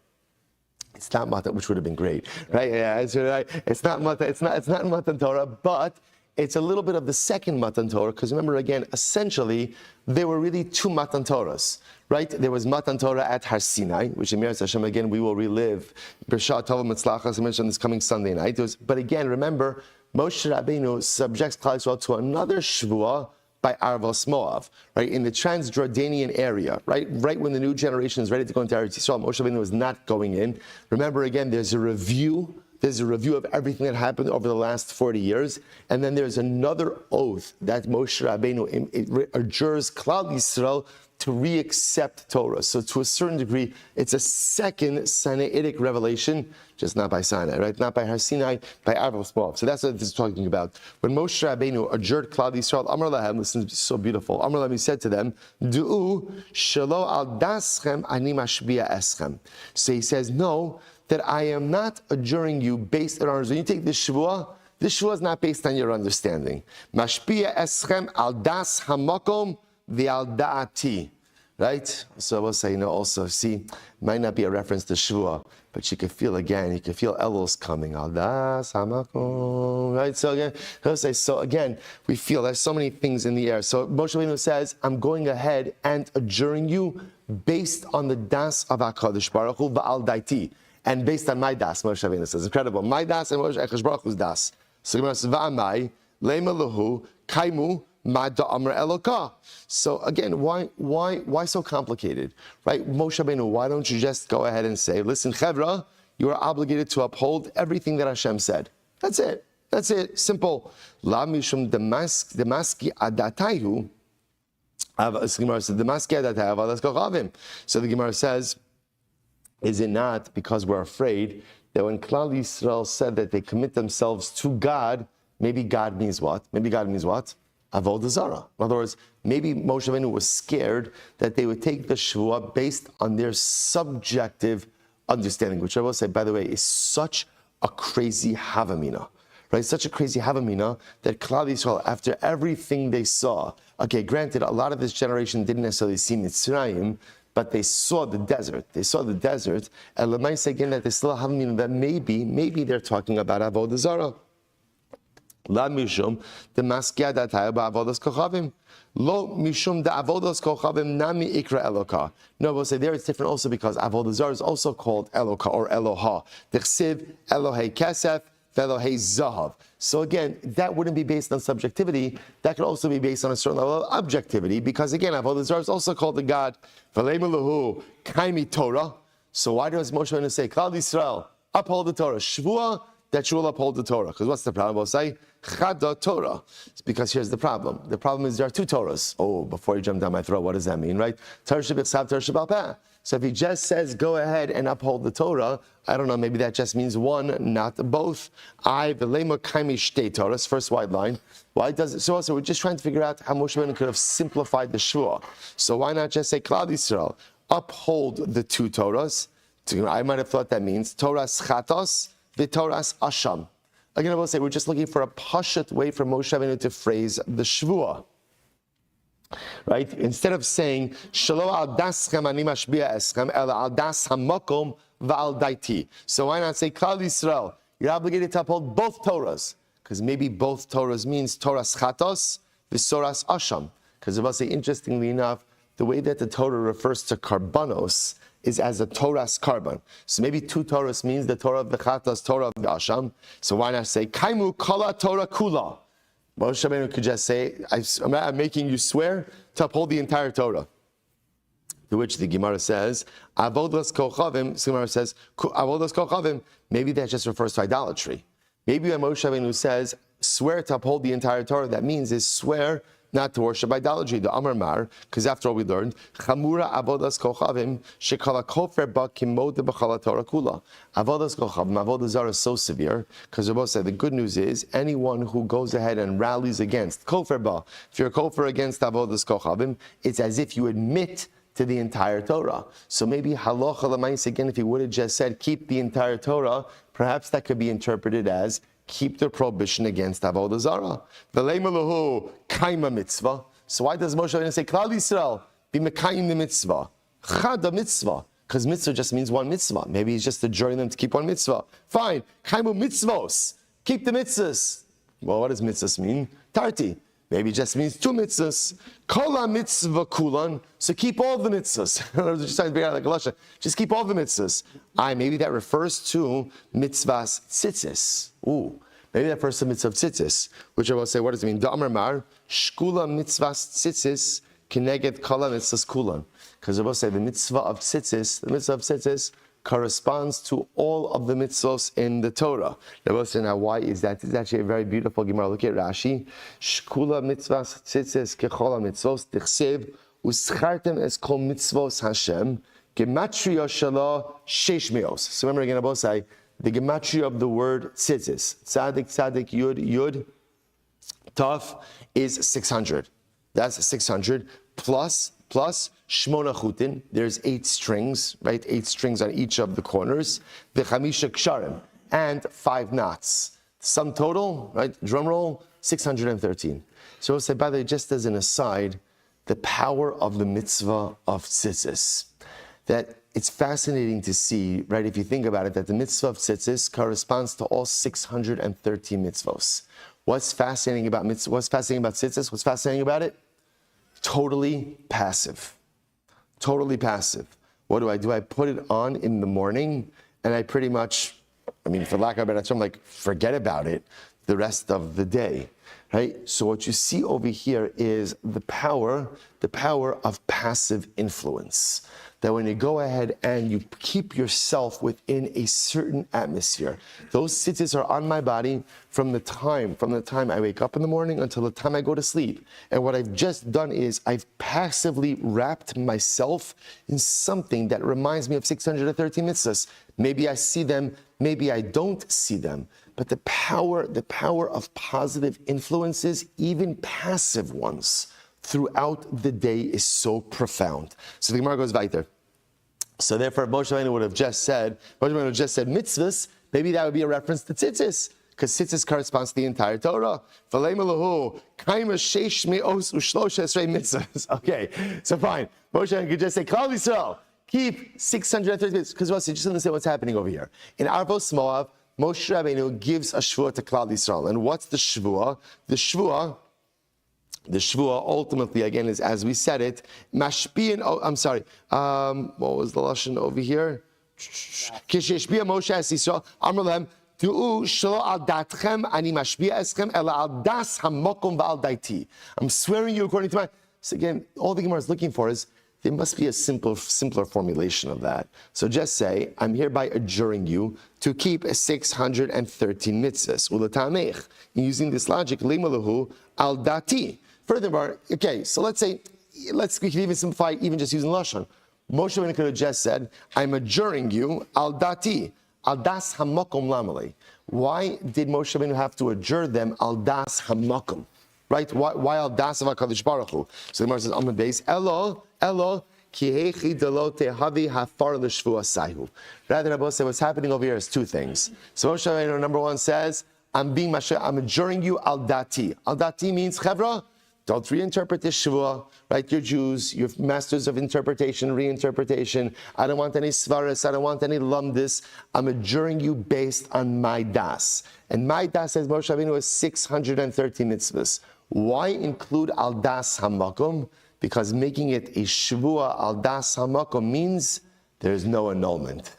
It's not Matan, which would have been great, right? Yeah, it's right. It's not Matan. It's not Matan Torah, but it's a little bit of the second Matan Torah, because remember, again, essentially, there were really two Matan Torahs, right? There was Matan Torah at Har Sinai, which in Miras Hashem, again, we will relive. B'Shah Tova Mitzlacha, as I mentioned, this coming Sunday night. But again, remember, Moshe Rabbeinu subjects Klal Yisrael to another Shevuah by Arvos Moav, right? In the Transjordanian area, right when the new generation is ready to go into Eretz Yisrael, Moshe Rabbeinu was not going in. Remember, again, there's a review of everything that happened over the last 40 years. And then there's another oath that Moshe Rabbeinu adjures Klal Yisrael to re-accept Torah. So to a certain degree, it's a second Sinaitic revelation, just not by Sinai, right? Not by Har Sinai, by Arvos Moav. So that's what this is talking about. When Moshe Rabbeinu adjured Klal Yisrael, Amar Lahem, listen, it's so beautiful. Amar Lahem, he said to them, Du'u shelo al daschem ani mashbia eschem. So he says, no, that I am not adjuring you based on, when you take this Shevuah is not based on your understanding. Mashpia eschem al das hamakom v'al da'ati. Right? So we'll say, also, see, might not be a reference to Shevuah, but you could feel Elul's coming. Al das hamakom. Right? So again, he'll say, so again, we feel there's so many things in the air. So Moshe Rabbeinu says, I'm going ahead and adjuring you based on the das of HaKadosh Baruch Hu v'al daiti. And based on my das, Moshe Rabbeinu says, incredible. My das and Moshe Akash Baruch Hu's das. So Gemara says, "Va'amai leima lahu kaimu ma'da amr eloka." So again, why so complicated, right? Moshe Rabbeinu, why don't you just go ahead and say, listen, Chevra, you are obligated to uphold everything that Hashem said. That's it. Simple. La mishum demaski adatayhu. So the Gemara says, is it not because we're afraid that when Klal Yisrael said that they commit themselves to God, maybe God means what? Avodah Zarah. In other words, maybe Moshe Rabbeinu was scared that they would take the Shevuah based on their subjective understanding, which I will say, by the way, is such a crazy Havamina. Right? Such a crazy Havamina that Klal Yisrael, after everything they saw, okay, granted, a lot of this generation didn't necessarily see Mitzrayim, but they saw the desert. And let me say again that they still have meaning that maybe they're talking about Avodah Zarah. La mishum the maskia dataya ba'avodas kochavim. Lo mishum the avodas kochavim nami ikra eloka. No, we'll say there it's different also because Avodah Zarah is also called Eloka or Eloha. T'chsiv Elohei Kesef Elohei Zahav. So again, that wouldn't be based on subjectivity. That could also be based on a certain level of objectivity, because again, Avodah Zarah is also called the God. Kaimi Torah. So why does Moshe Rabbeinu say, Klal Yisrael, uphold the Torah? Shevuah, that you will uphold the Torah. Because what's the problem? We'll say, Chada Torah. It's because here's the problem. The problem is there are two Torahs. Oh, before you jump down my throat, what does that mean, right? Torah Shebechsav, Torah Shebal Peh. So if he just says, go ahead and uphold the Torah, I don't know, maybe that just means one, not both. First wide line. Why does it? So also, we're just trying to figure out how Moshe Rabbeinu could have simplified the Shvuah. So why not just say, Klal Yisrael, uphold the two Torahs? I might have thought that means Torah's Chatos, the Torah's Asham. Again, I will say, we're just looking for a pashut way for Moshe Rabbeinu to phrase the Shvuah. Right? Instead of saying Shalo al daschem ani mashbia eschem ela al das hamakom va'al daiti. So why not say Klal Yisrael? You're obligated to uphold both Torahs, because maybe both Torahs means Torah's Chatos, Visoras Asham. Because I will say, interestingly enough, the way that the Torah refers to karbanos is as a Torah's carbon. So maybe two Torahs means the Torah of the Chatos, Torah of the Asham. So why not say Kaimu Kala Torah Kula? Moshe Rabbeinu could just say, I'm making you swear to uphold the entire Torah. To which the Gemara says, Avodas Kochavim, the Gemara says, Avodas Kochavim, maybe that just refers to idolatry. Maybe when Moshe Rabbeinu says, swear to uphold the entire Torah, that means is swear not to worship idolatry. The Amar Mar, because after all we learned, Chamura Avodas Kochavim, Shekala Kofer Ba Kimod B'Chala Torah Kula. Avodas Kochavim, Avodah Zarah is so severe, because Rabbi said the good news is anyone who goes ahead and rallies against Kofer Ba, if you're a Kofer against Avodas Kochavim, it's as if you admit to the entire Torah. So maybe halacha l'mais, again, if he would have just said keep the entire Torah, perhaps that could be interpreted as keep the prohibition against Avodah Zarah. V'leimalahu kaima mitzvah. So why does Moshe Rabbeinu say Klal Yisrael be mekayim the mitzvah? Chada mitzvah. Because mitzvah just means one mitzvah. Maybe he's just adjuring them to keep one mitzvah. Fine. Kaimu mitzvos. Keep the mitzvahs. Well, what does mitzvahs mean? Tarti. Maybe it just means two mitzvahs. Kola mitzvah kulan. So keep all the mitzvahs. Just trying to figure out like Galasha. Just keep all the mitzvahs. Maybe that refers to mitzvahs tzitzis. Ooh. Maybe that refers to mitzvah tzitzis. Which I will say, what does it mean? Da'amar mar. Shkula mitzvahs tzitzis. Kineged kala mitzvahs kulan. Because I will say the mitzvah of tzitzis corresponds to all of the mitzvos in the Torah. Now, why is that? It's actually a very beautiful Gemara. Look at Rashi. Shkula mitzvahs tzitzis kechola mitzvos tichsev uschartem es kol mitzvos Hashem gematria shala sheish meos. So remember again, I will say the gematria of the word tzitzis, tzadik, yud, yud, taf, is 600. That's 600 plus shmona chutin. There's 8 strings, right? 8 strings on each of the corners. V'chamisha ksharim, and 5 knots. Sum total, right? Drum roll, 613. So I'll say, by the way, just as an aside, the power of the mitzvah of tzitzis. That it's fascinating to see, right? If you think about it, that the mitzvah of tzitzis corresponds to all 613 mitzvos. What's fascinating about mitzvah? What's fascinating about tzitzis? What's fascinating about it? Totally passive. Totally passive. What do? I put it on in the morning and I pretty much, for lack of a better term, like forget about it the rest of the day, right? So what you see over here is the power of passive influence. That when you go ahead and you keep yourself within a certain atmosphere, those tzitzis are on my body from the time I wake up in the morning until the time I go to sleep. And what I've just done is I've passively wrapped myself in something that reminds me of 613 mitzvahs. Maybe I see them, maybe I don't see them. But the power of positive influences, even passive ones, throughout the day is so profound. So the Gemara goes weiter. So therefore, Moshe Rabbeinu would have just said mitzvahs. Maybe that would be a reference to tzitzis, because tzitzis corresponds to the entire Torah. Okay, so fine. Moshe Rabbeinu could just say, Klal Yisrael, keep 630 mitzvahs. Because just understand what's happening over here. In Arvos Moav, Moshe Rabbeinu gives a shvuah to Klal Yisrael. And what's the shvuah? The shvuah ultimately, again, is as we said it, mashpiyan. Oh, I'm sorry. What was the lashon over here? Kisheshpiya Moshe es Yisrael amar lehem tu'u shelo al datchem ani mashpiya eschem ela al das hamokom va'al daiti. I'm swearing you according to my. So again, all the Gemara is looking for is there must be a simpler formulation of that. So just say, I'm hereby adjuring you to keep 613 mitzvahs. Ulatamech. Using this logic, limalahu al dati. Furthermore, okay, so we can even simplify, even just using lashon. Moshe Rabbeinu could have just said, I'm adjuring you al dati, al das hamakom lamali. Why did Moshe Rabbeinu have to adjure them al das hamakom? Right? Why al das of HaKadosh Baruch Hu? So the Gemara says, Amud Beis, Elo, ki hechi delo tehavi hafar l'shvuah sayu. Rather, Rabbi say what's happening over here is two things. So Moshe Rabbeinu, number one, says, I'm adjuring you al dati. Al dati means, Chevra, don't reinterpret this Shevuah, right? You're Jews, you're masters of interpretation, reinterpretation. I don't want any svaras, I don't want any lumdis. I'm adjuring you based on my das. And my das, says Moshe Rabbeinu, is 613 mitzvahs. Why include al das hamakom? Because making it a Shevuah al das hamakom means there's no annulment.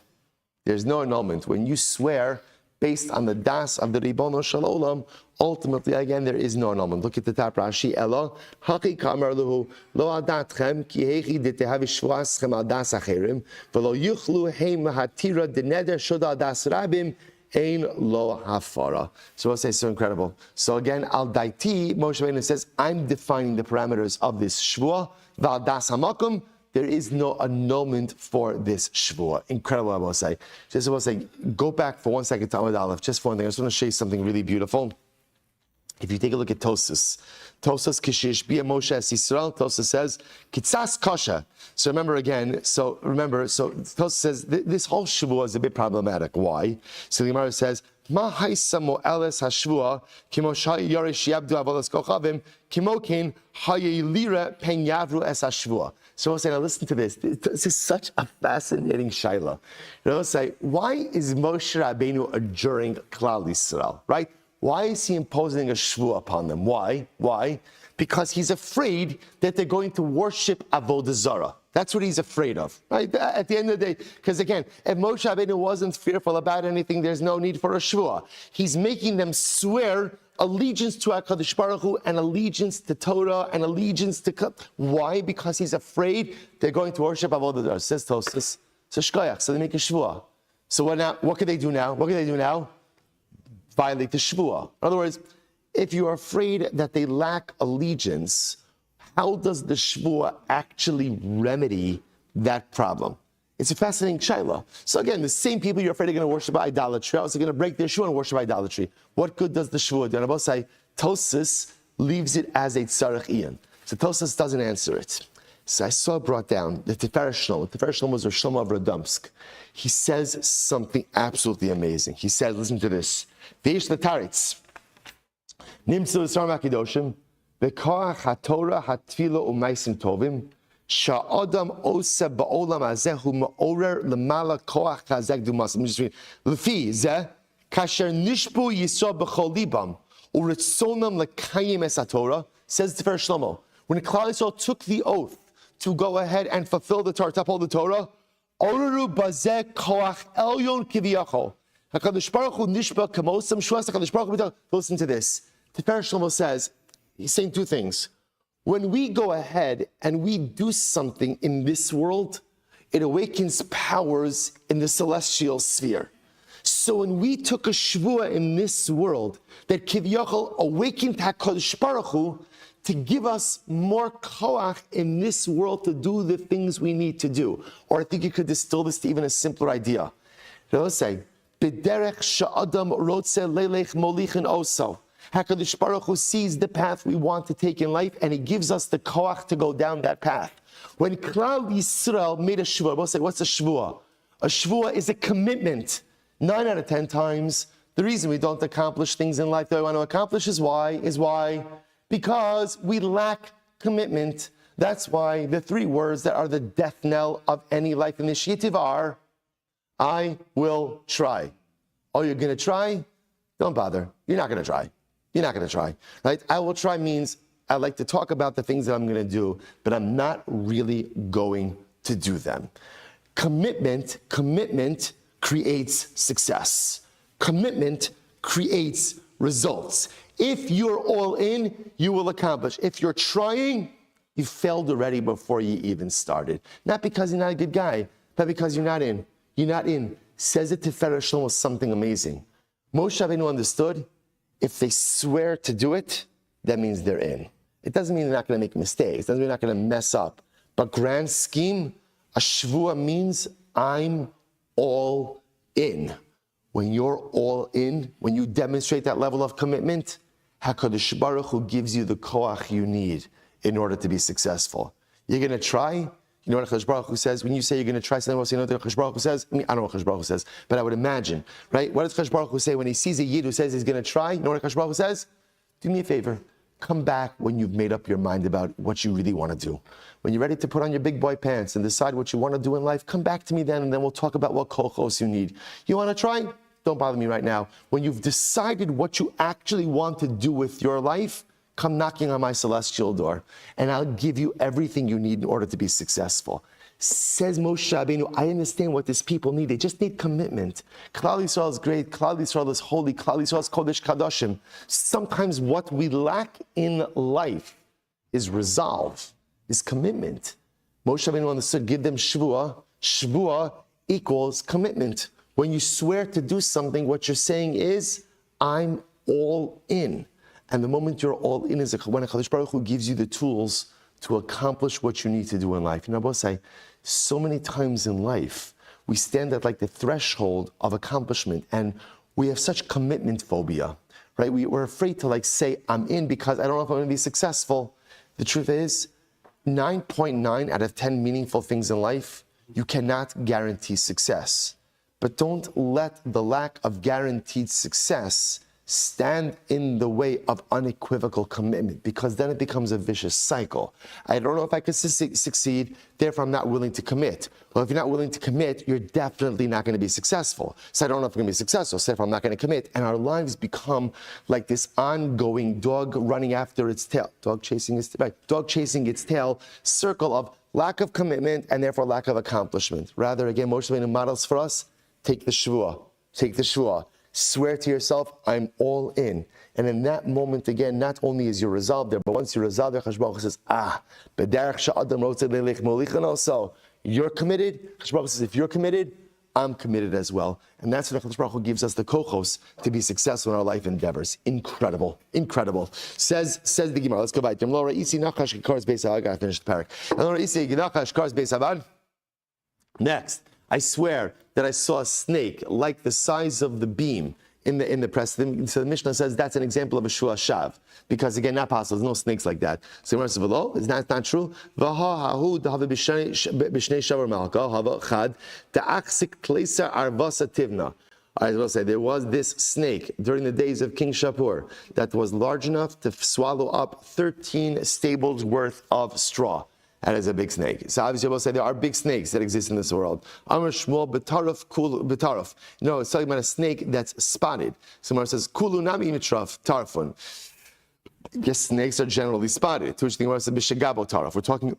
There's no annulment. When you swear based on the das of the Ribono Shel Olam, ultimately, again, there is no annulment. Look at the top Rashi. Elo, haki kamar luhu, lo adatchem, ki hechi detehavi shvuaschem al das acherim, velo yuchlu heim hatira deneder shoda das rabim, ein lo hafara. So we'll say, so incredible. So again, al daiti, Moshe Rabbeinu says, I'm defining the parameters of this shvuah, val das hamakum. There is no annulment for this Shevuah. Incredible, I will say. Just I will say, go back for 1 second to Amud Aleph. Just for one thing, I just want to show you something really beautiful. If you take a look at Tosas, Kishish Bia Moshe Es Yisrael, Tosas says, Kitzas Kasha. So Tosas says, this whole Shevuah is a bit problematic. Why? So the Gemara says, Ma haisa mo'eles hashvuah, kimo shayarish yabdu avodas kochavim, kimo kin hayilira pen yavru es hashvuah. So I'll say, now listen to this. This is such a fascinating shaila. I'll say, why is Moshe Rabbeinu adjuring Klal Yisrael, right? Why is he imposing a shvuah upon them? Why? Because he's afraid that they're going to worship Avodah Zarah. That's what he's afraid of, right? At the end of the day, because again, if Moshe Rabbeinu wasn't fearful about anything, there's no need for a shvuah. He's making them swear allegiance to HaKadosh Baruch Hu and allegiance to Torah and allegiance to... Why? Because he's afraid they're going to worship Avodah Zarah. Says Tosas, so shkoyach, so they make a shvuah. So what can they do now? Violate the shvuah. In other words, if you're afraid that they lack allegiance, how does the shvuah actually remedy that problem? It's a fascinating shaila. So again, the same people you're afraid are going to worship idolatry, also going to break their shvuah and worship idolatry. What good does the shvuah do? And I will say, Tosas leaves it as a tzarech iyan. So Tosas doesn't answer it. So I saw brought down the Tiferes Shlomo. Tiferes Shlomo was a Shlomo of Radomsk. He says something absolutely amazing. He says, listen to this. Veish l'taritz. Nimtzu l'sar makidoshim. V'koach haTorah hatfila u'maisim tovim. Sha'adam osa ba'olam hazeh hu ma'orer l'mala koach chazek dumas. Let me just read. L'fi zeh, kasher nishbu yisrael b'chol libam, u'ritzonam l'kayim es haTorah, says the Tiferes Shlomo. When Klal Yisrael took the oath to go ahead and fulfill the Torah, to uphold the Torah, oreru bazeh koach elyon kiviyachol. HaKadosh Baruch Hu nishba kamosam shuas HaKadosh Baruch Hu. Listen to this. Tiferes Shlomo says, he's saying two things. When we go ahead and we do something in this world, it awakens powers in the celestial sphere. So when we took a shvuah in this world, that Kiviyachol awakened HaKadosh Baruch Hu to give us more koach in this world to do the things we need to do. Or I think you could distill this to even a simpler idea. Let's say, B'derech sha'adam rotze lelech molichin oso. HaKadosh Baruch Hu sees the path we want to take in life, and He gives us the koach to go down that path. When Klal Yisrael made a shvuah, we'll say, what's a shvuah? A shvuah is a commitment. 9 out of 10 times, the reason we don't accomplish things in life that we want to accomplish is why? Because we lack commitment. That's why the 3 words that are the death knell of any life initiative are, I will try. Oh, you're going to try? Don't bother. You're not going to try. You're not going to try, right? I will try means I like to talk about the things that I'm going to do, but I'm not really going to do them. Commitment creates success. Commitment creates results. If you're all in, you will accomplish. If you're trying, You failed already before you even started. Not because you're not a good guy, but because you're not in. You're not in. Says it to Shlomo was something amazing. Moshe Rabbeinu understood, if they swear to do it, that means they're in. It doesn't mean they're not going to make mistakes. It doesn't mean they're not going to mess up. But grand scheme, a shvuah means I'm all in. When you're all in, when you demonstrate that level of commitment, HaKadosh Baruch Hu gives you the koach you need in order to be successful. You're going to try. You know what HaKadosh Baruch Hu says? When you say you're going to try something else, you know what HaKadosh Baruch Hu says? I don't know what HaKadosh Baruch Hu says, but I would imagine, right? What does HaKadosh Baruch Hu say when he sees a Yid who says he's going to try? You know what HaKadosh Baruch Hu says? Do me a favor. Come back when you've made up your mind about what you really want to do. When you're ready to put on your big boy pants and decide what you want to do in life, come back to me then, and then we'll talk about what kochos you need. You want to try? Don't bother me right now. When you've decided what you actually want to do with your life, come knocking on my celestial door, and I'll give you everything you need in order to be successful. Says Moshe Rabbeinu, I understand what these people need. They just need commitment. Klal Yisrael is great. Klal Yisrael is holy. Klal Yisrael is Kodesh Kadoshim. Sometimes what we lack in life is resolve, is commitment. Moshe Rabbeinu understood, give them Shevuah. Shevuah equals commitment. When you swear to do something, what you're saying is, I'm all in. And the moment you're all in is when HaKadosh Baruch Hu gives you the tools to accomplish what you need to do in life. You know, both say, so many times in life, we stand at like the threshold of accomplishment and we have such commitment phobia, right? We're afraid to like say, I'm in because I don't know if I'm going to be successful. The truth is, 9.9 out of 10 meaningful things in life, you cannot guarantee success. But don't let the lack of guaranteed success stand in the way of unequivocal commitment, because then it becomes a vicious cycle. I don't know if I could succeed, therefore I'm not willing to commit. Well, if you're not willing to commit, you're definitely not going to be successful. So I don't know if I'm going to be successful, so therefore I'm not going to commit. And our lives become like this ongoing dog running after its tail, dog chasing its tail, circle of lack of commitment and therefore lack of accomplishment. Rather, again, Moshe Rabbeinu models for us, take the Shevuah. Take the Shevuah. Swear to yourself, I'm all in. And in that moment, again, not only is your resolve there, but once you resolve there, HaKadosh Baruch Hu says, so you're committed. HaKadosh Baruch Hu says, if you're committed, I'm committed as well. And that's when HaKadosh Baruch Hu gives us the kochos to be successful in our life endeavors. Incredible. Incredible. Says the Gemara. Let's go back. I gotta finish the parak. Next. I swear that I saw a snake like the size of the beam in the press. So the Mishnah says that's an example of a shua shav, because again, not possible. There's no snakes like that. So the Gemara says, "V'lo, is that not true?" I will say there was this snake during the days of King Shapur that was large enough to swallow up 13 stables worth of straw. That is a big snake. So obviously we'll say there are big snakes that exist in this world. Amar Shmuel betaruf kulu betaruf. No, it's talking about a snake that's spotted. Someone says kulu nami mitraf tarfun. Yes, snakes are generally spotted. To which the Gemara says bishagabo taraf. We're talking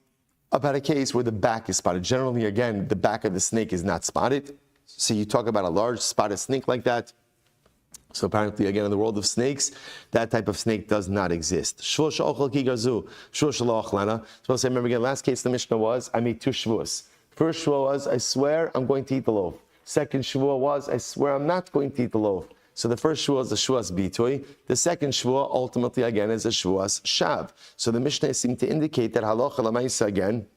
about a case where the back is spotted. Generally, again, the back of the snake is not spotted. So you talk about a large spotted snake like that. So apparently, again, in the world of snakes, that type of snake does not exist. So remember again, last case the Mishnah was, I made 2 Shevuos. First Shevuah was, I swear I'm going to eat the loaf. Second Shevuah was, I swear I'm not going to eat the loaf. So the first Shevuah is a Shevuas Bitui. The second Shevuah, ultimately, again, is a Shevuas Shav. So the Mishnah seemed to indicate that halacha l'maisa again,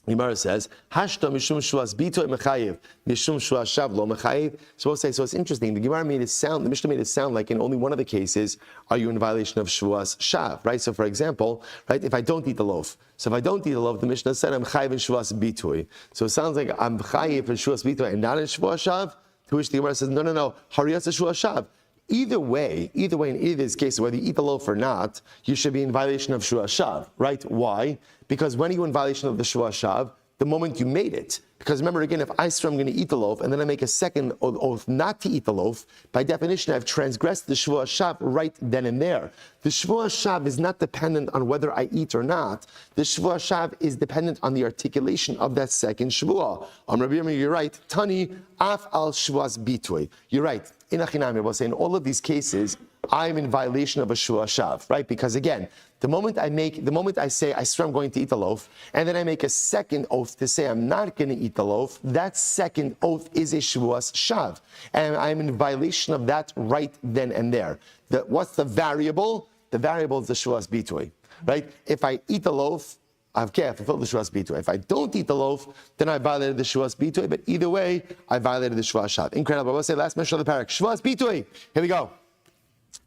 Gemara says, "Hashta mishum shuas bito mechayev, mishum shuas shav lo mechayev." So it's interesting. The Gemara made it sound. The Mishnah made it sound like in only one of the cases are you in violation of shuas shav, right? So, for example, right, if I don't eat the loaf, the Mishnah said I'm chayev in shuas bitoi. So it sounds like I'm chayev in shuas bitoi and not in shuas shav. To which the Gemara says, no, hariyas shuas shav. Either way, in either of these cases, whether you eat the loaf or not, you should be in violation of Shua Shav, right? Why? Because when are you in violation of the Shua Shav? The moment you made it. Because remember again, if I swear I'm going to eat the loaf and then I make a second oath not to eat the loaf, by definition I've transgressed the Shua Shav right then and there. The Shua Shav is not dependent on whether I eat or not. The Shua Shav is dependent on the articulation of that second Shua. Rabbi Yomi, you're right. Tani af al Shuas bitui. You're right. In Achinami, I will say in all of these cases, I'm in violation of a Shua Shav, right? Because again, The moment I say, I swear I'm going to eat the loaf, and then I make a second oath to say I'm not going to eat the loaf, that second oath is a Shevuos Shav. And I'm in violation of that right then and there. What's the variable? The variable is the Shevuos Bitoy, right? If I eat the loaf, I fulfilled the Shevuos Bitoy. If I don't eat the loaf, then I violated the Shevuos Bitoy. But either way, I violated the Shevuos Shav. Incredible. We'll say last mention of the parak. Shevuos Bitoy. Here we go.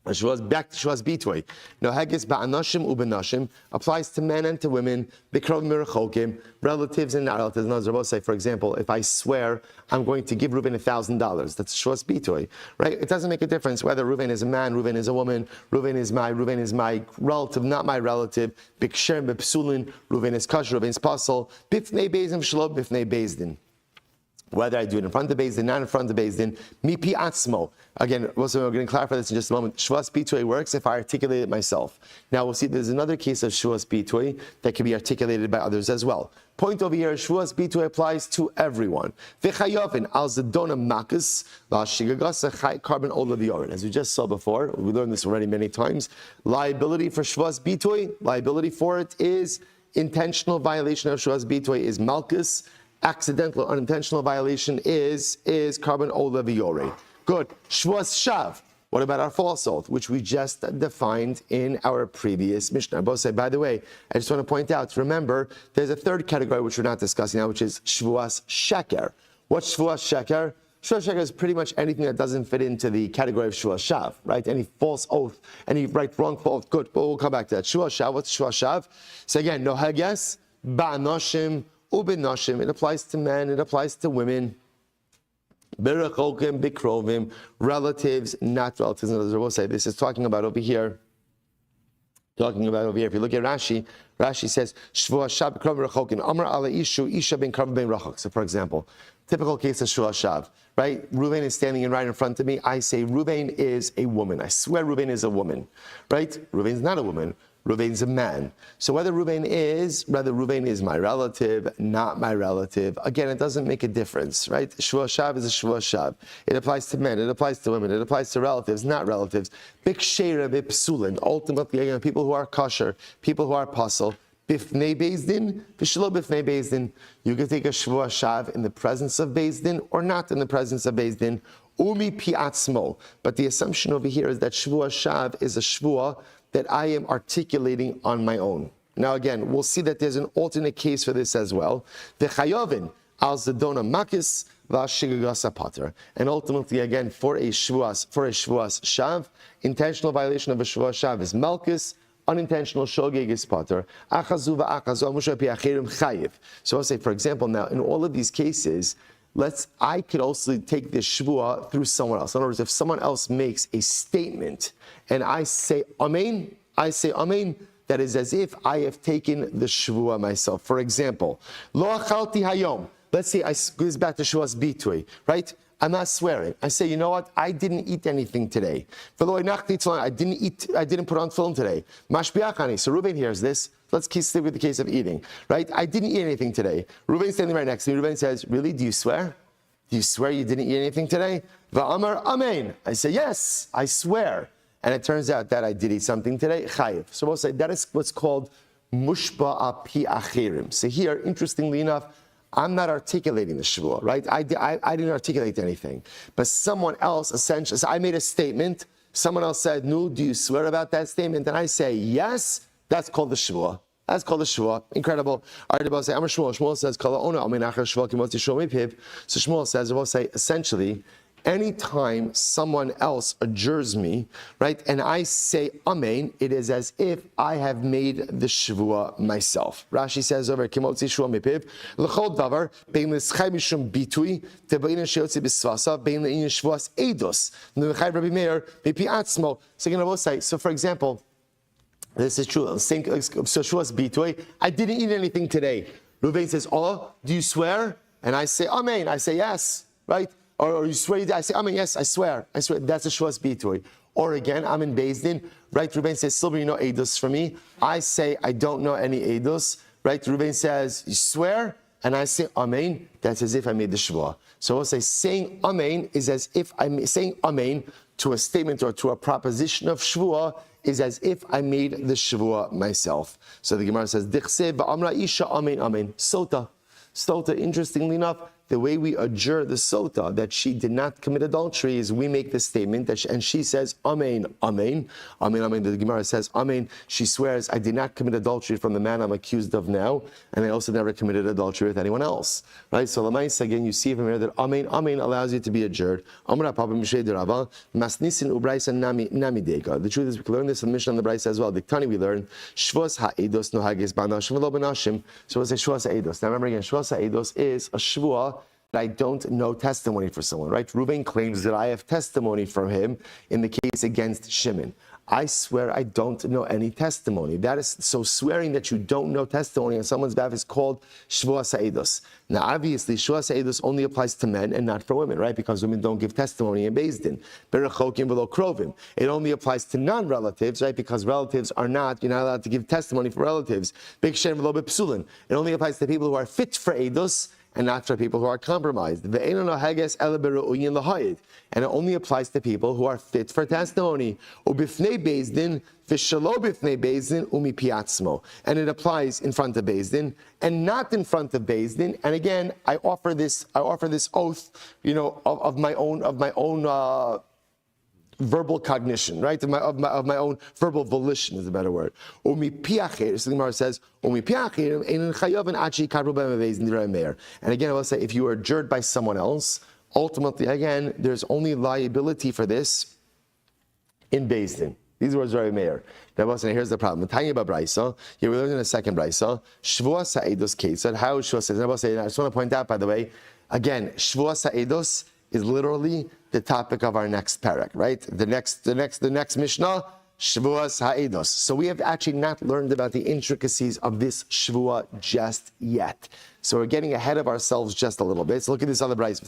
Back to Shevuos Bitoy. No hagis ba'anashim u'benashim applies to men and to women. Bikrov mirachokim, relatives and not relatives. No, we'll say, for example, if I swear I'm going to give Reuven $1,000, that's Shevuos Bitoy, right? It doesn't make a difference whether Reuven is a man, Reuven is a woman, Reuven is my relative, not my relative. Biksher bepsulin, Reuven is kasher, Reuven is pasol. Bifnei bezdin v'shlo bifnei bezdin. Whether I do it in front of Beis Din, not in front of Beis Din, mipi atzmo. Again, we're going to clarify this in just a moment. Shevuos Bitoy works if I articulate it myself. Now we'll see there's another case of Shevuos Bitoy that can be articulated by others as well. Point over here, Shevuos Bitoy applies to everyone. V'chayovin al zedona makas v'ashigagasa carbon ola v'yorin. As we just saw before, we learned this already many times. Liability for Shevuos Bitoy, liability for it is intentional violation of Shevuos Bitoy is malchus. Accidental or unintentional violation is carbon ola v'yorei. Good. Shevuos Shav. What about our false oath, which we just defined in our previous Mishnah? Both say, by the way, I just want to point out, remember, there's a third category which we're not discussing now, which is Shevuos Sheker. What's Shevuos Sheker? Shevuos Sheker is pretty much anything that doesn't fit into the category of Shevuos Shav, right? Any false oath, any wrongful oath. Good, but we'll come back to that. Shevuos Shav, what's Shevuos Shav? So again, no hages, ba'anoshim, Ubenashim, it applies to men, it applies to women. Berachokim, bikrovim, relatives, not relatives. As I will say, this is talking about over here. If you look at Rashi, Rashi says, Shevuos Shav bikrovim rechokim, Amar ala ishu, isha ben kravim ben rachok. So for example, typical case of Shevuos Shav, right? Reuven is standing right in front of me. I say, Reuven is a woman. I swear Reuven is a woman, right? Reuven is not a woman. Reuven's a man. So whether Reuven is my relative, not my relative, again, it doesn't make a difference, right? Shevuos Shav is a Shevuos Shav. It applies to men, it applies to women, it applies to relatives, not relatives. Bikshera bipsulin. Ultimately, again, people who are kosher, people who are apostle, bifnei Beis Din, v'shelo bifnei Beis Din. You can take a Shevuos Shav in the presence of Beis Din or not in the presence of Beis Din. Umi piatzmo. But the assumption over here is that Shevuos Shav is a Shevuah that I am articulating on my own. Now again, we'll see that there's an alternate case for this as well. V'chayovin al zedona makis v'ashigagasa pater. And ultimately, again, for a Shevuos Shav, intentional violation of a Shevuos Shav is malchus, unintentional shogeg is pater. Achazu v'achazu amusha pi'achirim chayiv. So I'll say, for example, now in all of these cases, I could also take this shvuah through someone else. In other words, if someone else makes a statement and I say amen, that is as if I have taken the shvuah myself. For example, lo achalti hayom. Let's say this goes back to Shevuos Bitoy, right? I'm not swearing. I say, you know what? I didn't eat anything today. I didn't put on film today. Mashbiachani. So Reuven hears this. Let's stick with the case of eating, right? I didn't eat anything today. Reuven's standing right next to me. Reuven says, really? Do you swear? Do you swear you didn't eat anything today? Va'amar amen. I say, yes, I swear. And it turns out that I did eat something today. Chayiv. So we'll say that is what's called mushba'a pi achirim. So here, interestingly enough, I'm not articulating the shvuah, right? I didn't articulate anything. But someone else essentially, so I made a statement. Someone else said, no, do you swear about that statement? And I say, yes. That's called the shvuah. That's called the shvuah. Incredible. All right, about say, Amar Shmuel. Shmuel says, Kala ona aminacher shvuah kimotzi shomei piv. So Shmuel says, we'll say, essentially, anytime someone else adjures me, right, and I say amen, it is as if I have made the shvuah myself. Rashi says over kimotzi shvuah mipiv l'chol davar bein l'schay mishum bitui tebein sheotzi b'svasa bein le'in shvuas eidos n'v'chay Rabbi Meir mipi atzmo. So again, I will say, so for example, this is true. So Shevuos Bitoy, I didn't eat anything today. Reuven says, oh, do you swear? And I say, amen. I say, yes, right? Or you swear? I say, amen, yes, I swear. I swear. That's a Shevuos Bitoy. Or again, I'm in Beis Din, right? Reuven says, Silber, you know eidos for me. I say, I don't know any eidos, right? Reuven says, you swear? And I say, amen. That's as if I made the Shevuah. So I'll say, saying amen is as if I'm saying amen to a statement or to a proposition of Shevuah is as if I made the Shavua myself. So the Gemara says, Dichse ba'amra isha amen amen. Sota. Sota, interestingly enough, the way we adjure the sota that she did not commit adultery is we make the statement that and she says amen, amen, amen, amen. The Gemara says amen. She swears, I did not commit adultery from the man I'm accused of now, and I also never committed adultery with anyone else. Right? So Lamais, again, you see from here that amen, amen allows you to be adjured. The truth is we can learn this in the Mishnah and the Brisa as well. The Tani we learn Shevuos ha'edos nohages b'anashim v'lo b'nashim. So what's a Shevuos ha'edos? Now remember again, Shevuos ha'edos is a Shvuah that I don't know testimony for someone, right? Reuven claims that I have testimony from him in the case against Shimon. I swear I don't know any testimony. That is, so swearing that you don't know testimony on someone's behalf is called Shevuos ha'edos. Now obviously, Shevuos ha'edos only applies to men and not for women, right? Because women don't give testimony in Beis Din. Berechokim v'lo krovim. It only applies to non-relatives, right? Because relatives are not, you're not allowed to give testimony for relatives. Bikshen v'lo bepsulin. It only applies to people who are fit for eidos and not for people who are compromised. And it only applies to people who are fit for testimony. And it applies in front of Beis Din and not in front of Beis Din. And again, I offer this oath, of my own verbal cognition, right? Of my own verbal volition is a better word. So the Gemara says, and again, I will say, if you are adjured by someone else, ultimately, again, there's only liability for this in Beis Din. These words are Meir. Now, here's the problem. Tanya Babraisa, here we learned in a second Braisa, Shevuos ha'edos ketzad. How is Shevuos ha'edos? I just want to point out, by the way, again, Shevuos ha'edos is literally the topic of our next parak, right? The next Mishnah, Shevuos ha'edos. So we have actually not learned about the intricacies of this Shvuah just yet. So we're getting ahead of ourselves just a little bit. So look at this other brayso.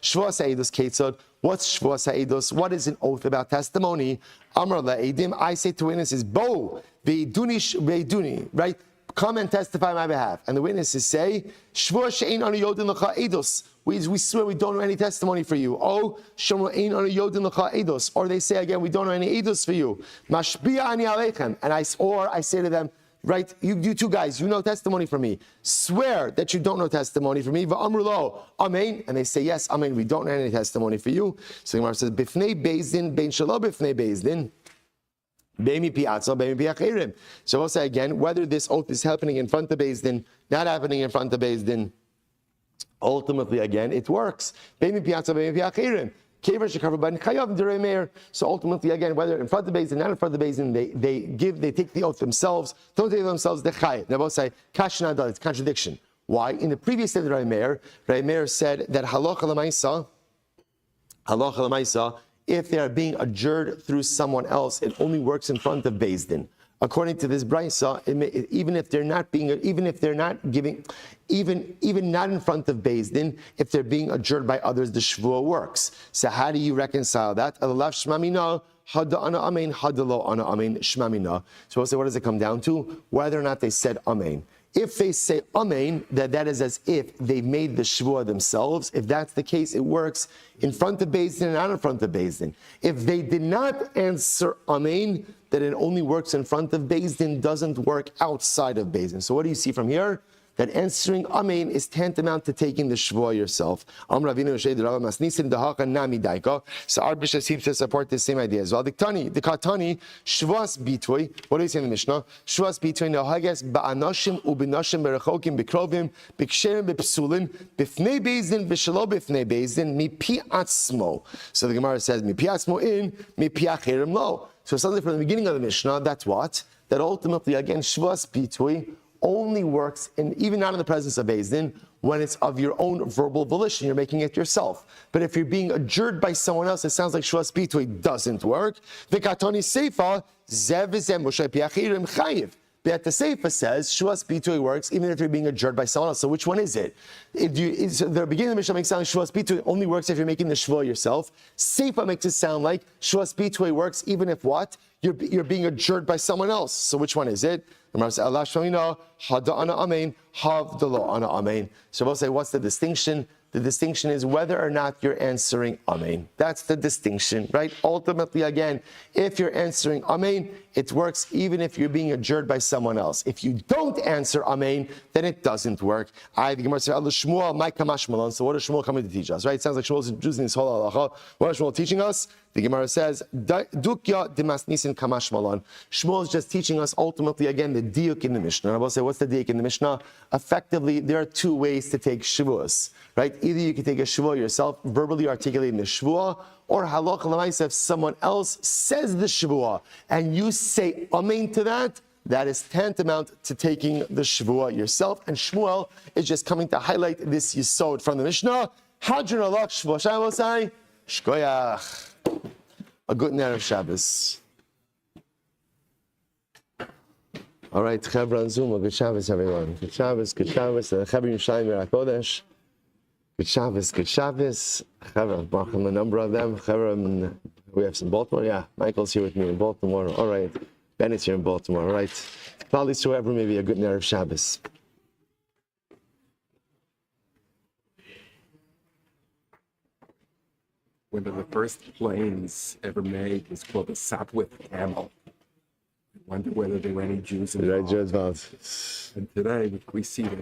Shevuos ha'edos ketzad. What's Shevuos ha'edos? What is an oath about testimony? Amar la'edim. I say to witnesses, Bo ve'iduni, right? Come and testify on my behalf. And the witnesses say, Shvuah she'ein anu yodin l'cha eidos. We swear we don't know any testimony for you. Oh, Shomro ein anu yodin l'cha eidos. Or they say again, we don't know any eidos for you. Mashbi'a ani aleichem. And I say to them, right, you two guys, you know testimony from me. Swear that you don't know testimony from me. Va'amru lo, amen. And they say, yes, amen, we don't know any testimony for you. So the Gemara says, bifnei Beis Din, bein shelo bifnei Beis Din. So we'll say again, whether this oath is happening in front of Beis Din, not happening in front of Beis Din, ultimately again, it works. So ultimately, again, whether in front of Beis Din, not in front of Beis Din, they take the oath themselves, don't take themselves, they're chayav. Now both say, kashna dal, it's contradiction. Why? In the previous state of Rabbi Meir said that halacha l'maisa, if they are being adjured through someone else, it only works in front of Beis Din. According to this brayso, even if they're not in front of Beis Din, if they're being adjured by others, the shvuah works. So how do you reconcile that? So we'll say, what does it come down to? Whether or not they said amen. If they say amen, that is as if they made the shvuah themselves. If that's the case, it works in front of Beis Din and not in front of Beis Din. If they did not answer amen, that it only works in front of Beis Din, doesn't work outside of Beis Din. So what do you see from here? That answering amen is tantamount to taking the shvuah yourself. So our Bishop seems to support this same idea as well. The Katani, Shevuos bitui. What do we say in the Mishnah? Shevuos bitui nohages ba'anashim ubinashim berechokim bekrovim biksherim bepsulin bifnei Beis Din b'shelo bifnei Beis Din mipi atzmo. So the Gemara says mipi atzmo in mipi acherim lo. So something from the beginning of the Mishnah. That's what. That ultimately again Shevuos bitui only works, even not in the presence of Beis Din, when it's of your own verbal volition, you're making it yourself. But if you're being adjured by someone else, it sounds like Shevuos bitui doesn't work. V'katoni seifa zev v'zem moshe piachirim chayiv. But the seifa says Shevuos bitui works even if you're being adjured by someone else. So which one is it? The beginning of the Mishnah makes it sound like Shevuos bitui only works if you're making the shvuah yourself. Seifa makes it sound like Shevuos bitui works even if what? You're being adjured by someone else. So which one is it? So we'll say, what's the distinction? The distinction is whether or not you're answering Amen. That's the distinction, right? Ultimately, again, if you're answering Amen, it works even if you're being adjured by someone else. If you don't answer Amen, then it doesn't work. The Gemara says, Shmuel, my kamash malon. So what is Shmuel coming to teach us, right? It sounds like Shmuel is introducing this whole halacha. What is Shmuel teaching us? The Gemara says, Dukya dimas nisin kamash malon. Shmuel is just teaching us ultimately, again, the diuk in the Mishnah. And I will say, what's the diuk in the Mishnah? Effectively, there are two ways to take Shevuos, right? Either you can take a Shevuah yourself, verbally articulating the Shevuah, or halacha l'maaseh, if someone else says the Shevuah and you say Amen to that, that is tantamount to taking the Shevuah yourself. And Shmuel is just coming to highlight this yisod from the Mishnah. Hadron alach Shevuah Shabbosai Shkoyach. A good night of Shabbos. All right, Chevra on Zoom. Good Shabbos, everyone. Good Shabbos, good Shabbos. Chevra Yerushalayim Yirat Kodesh. Good Shabbos, good Shabbos. Chevra, Baruch, a number of them. Chevra, we have some Baltimore. Yeah, Michael's here with me in Baltimore. All right, Bennett's here in Baltimore. All right, probably so ever maybe a good night of Shabbos. One of the first planes ever made was called the Sopwith Camel. I wonder whether there were any Jews involved. And today we see that